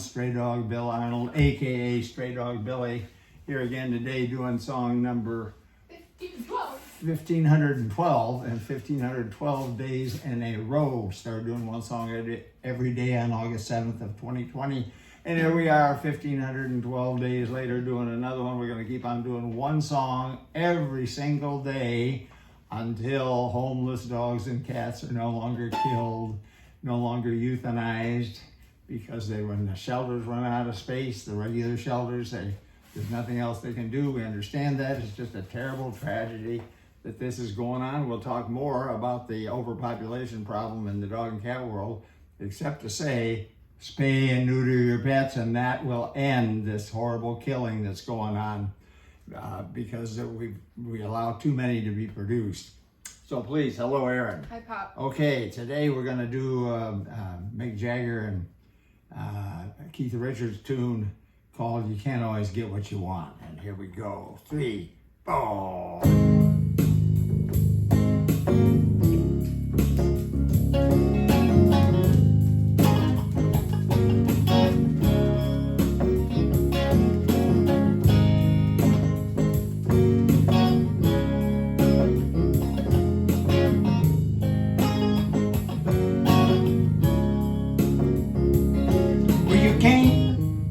Straydog Bill Arnold, aka Straydog Billy, here again today doing song number 1512 and 1512 days in a row. Started doing one song every day on August 7th of 2020. And here we are 1512 days later doing another one. We're going to keep on doing one song every single day until homeless dogs and cats are no longer killed, no longer euthanized, because when the shelters run out of space, the regular shelters, there's nothing else they can do. We understand that. It's just a terrible tragedy that this is going on. We'll talk more about the overpopulation problem in the dog and cat world, except to say, spay and neuter your pets, and that will end this horrible killing that's going on because we allow too many to be produced. So please, hello, ERIN. Hi, Pop. Okay, today we're going to do Mick Jagger and Keith Richards tune called "You Can't Always Get What You Want." And here we go. 3, 4.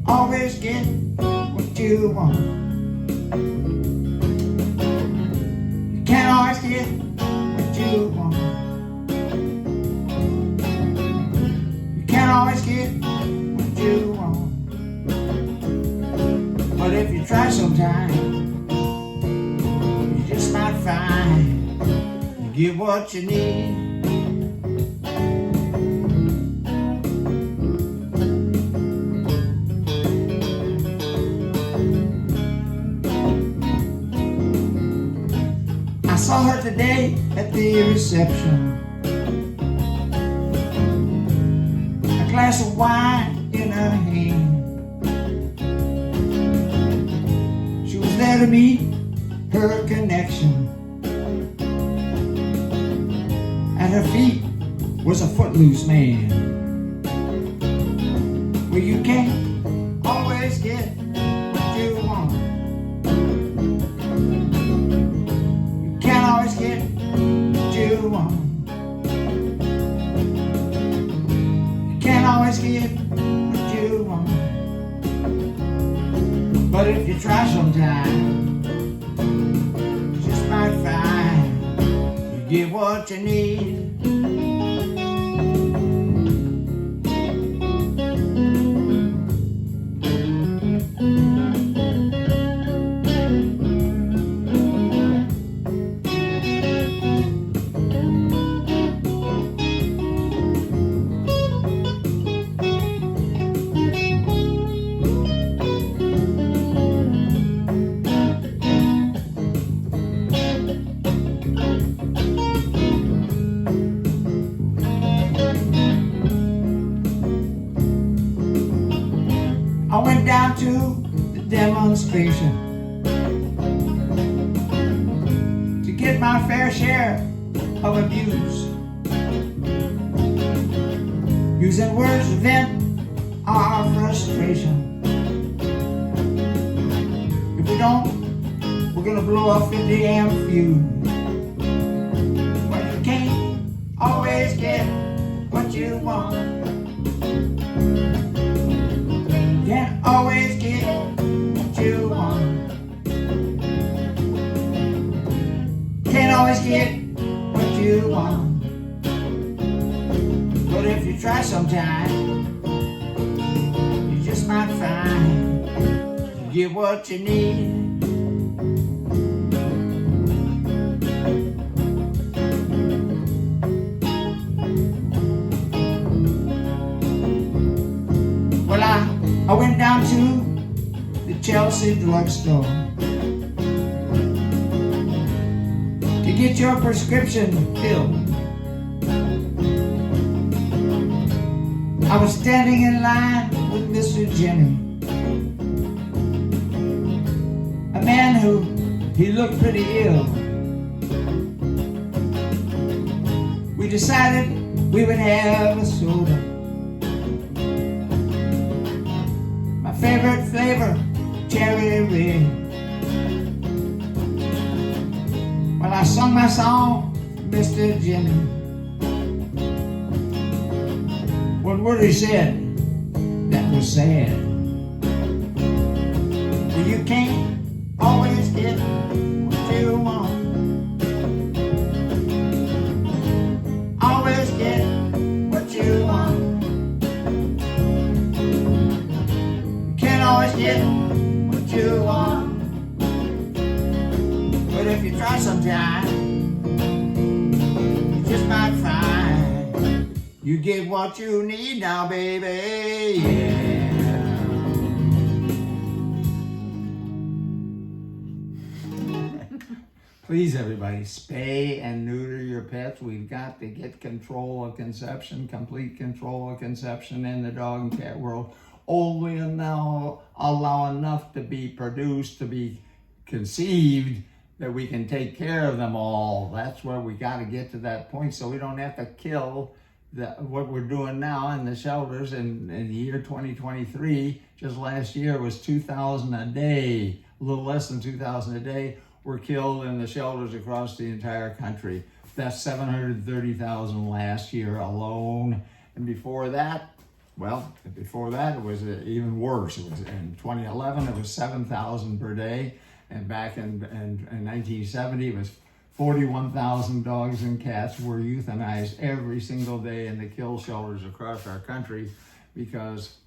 Always get what you want. You can't always get what you want. You can't always get what you want. But if you try sometime, you just might find you get what you need. I saw her today at the reception, a glass of wine in her hand. She was there to meet her connection. At her feet was a footloose man. Well, you can't always get what you want. Always get what you want. You can't always get what you want. But if you try sometime, you just might find you get what you need. I went down to the demonstration to get my fair share of abuse, using words to vent our frustration. If we don't, we're gonna blow a 50 amp fuse. But you can't always get what you want. Can't always get what you want. Can't always get what you want. But if you try sometime, you just might find you get what you need. Well, I went down to the Chelsea drugstore to get your prescription filled. I was standing in line with Mr. Jimmy, a man who he looked pretty ill. We decided we would have a soda. carrot flavor, cherry red. Well, I sung my song, Mr. Jimmy. What Woody said, that was sad. Well, you can't always get what you want. Always get what you want. You can't always get what you want. But if you try sometime, you just might find you get what you need now, baby. Yeah. Please, everybody, spay and neuter your pets. We've got to get control of conception, complete control of conception in the dog and cat world. Only now allow enough to be produced, to be conceived, that we can take care of them all. That's where we got to get to that point, so we don't have to kill what we're doing now in the shelters. In the year 2023, just last year was 2,000 a day, a little less than 2,000 a day were killed in the shelters across the entire country. That's 730,000 last year alone. And before that, well, before that it was even worse. It was in 2011, it was 7,000 per day. And back in 1970, it was 41,000 dogs and cats were euthanized every single day in the kill shelters across our country because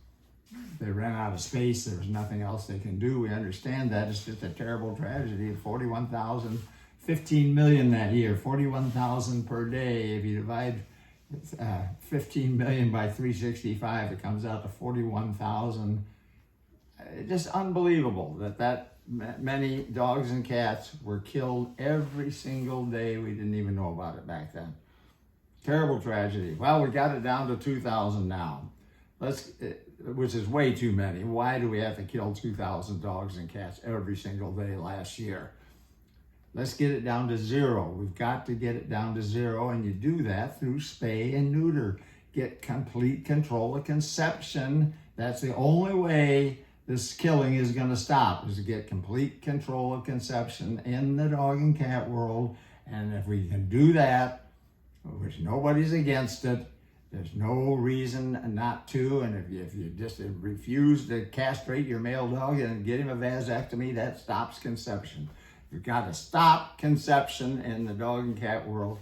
they ran out of space. There was nothing else they can do. We understand that. It's just a terrible tragedy. 41,000, 15 million that year, 41,000 per day. If you divide 15 million by 365, it comes out to 41,000. Just unbelievable that many dogs and cats were killed every single day. We didn't even know about it back then. Terrible tragedy. Well, we got it down to 2,000 now. Which is way too many. Why do we have to kill 2,000 dogs and cats every single day last year? Let's get it down to zero. We've got to get it down to zero, and you do that through spay and neuter. Get complete control of conception. That's the only way this killing is going to stop, is to get complete control of conception in the dog and cat world. And if we can do that, which nobody's against it, there's no reason not to. And if you just refuse to castrate your male dog and get him a vasectomy, that stops conception. You've got to stop conception in the dog and cat world.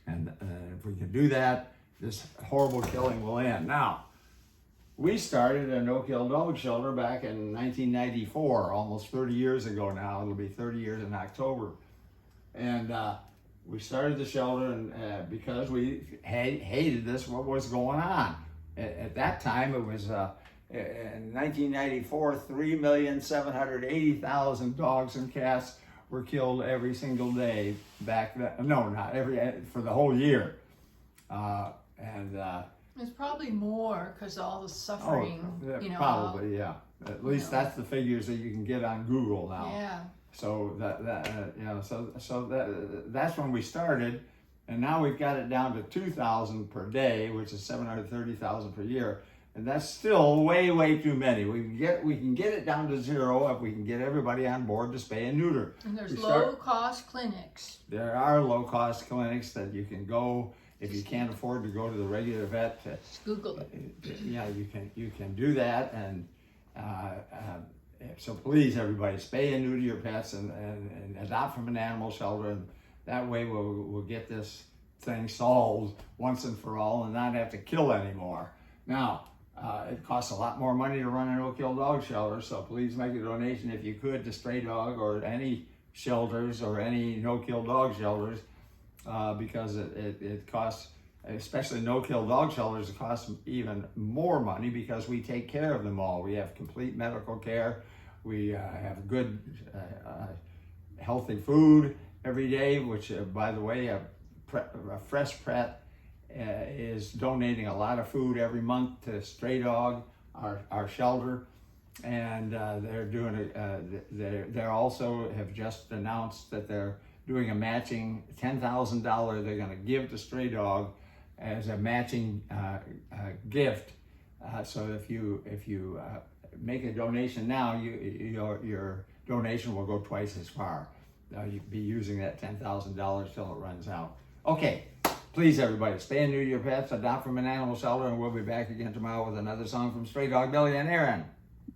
And if we can do that, this horrible killing will end. Now, we started a no-kill dog shelter back in 1994, almost 30 years ago now. It'll be 30 years in October. And we started the shelter and because we hated what was going on. At that time, it was in 1994, 3,780,000 dogs and cats were killed every single day back then. No, not for the whole year. It's probably more because all the suffering, probably, yeah. At least that's the figures that you can get on Google now. Yeah. So that's when we started, and now we've got it down to 2,000 per day, which is 730,000 per year, and that's still way, way too many. We can get it down to zero if we can get everybody on board to spay and neuter. And there's low-cost clinics. There are low-cost clinics that you can go if you can't afford to go to the regular vet. Just Google it. Yeah, you can do that, and. So please, everybody, spay and neuter your pets and adopt from an animal shelter, and that way we'll get this thing solved once and for all and not have to kill anymore. Now, it costs a lot more money to run a no-kill dog shelter, so please make a donation if you could to Straydog or any shelters or any no-kill dog shelters, because it costs, especially no-kill dog shelters, it costs even more money because we take care of them all. We have complete medical care. We have good, healthy food every day, which, by the way, Fresh Pret is donating a lot of food every month to Straydog, our shelter. And they're doing they also have just announced that they're doing a matching $10,000 they're going to give to Straydog as a matching gift. So if you make a donation now, your donation will go twice as far. You'll be using that $10,000 till it runs out. Okay, please everybody, spay and neuter your pets, adopt from an animal shelter, and we'll be back again tomorrow with another song from Straydog Bill and ERIN.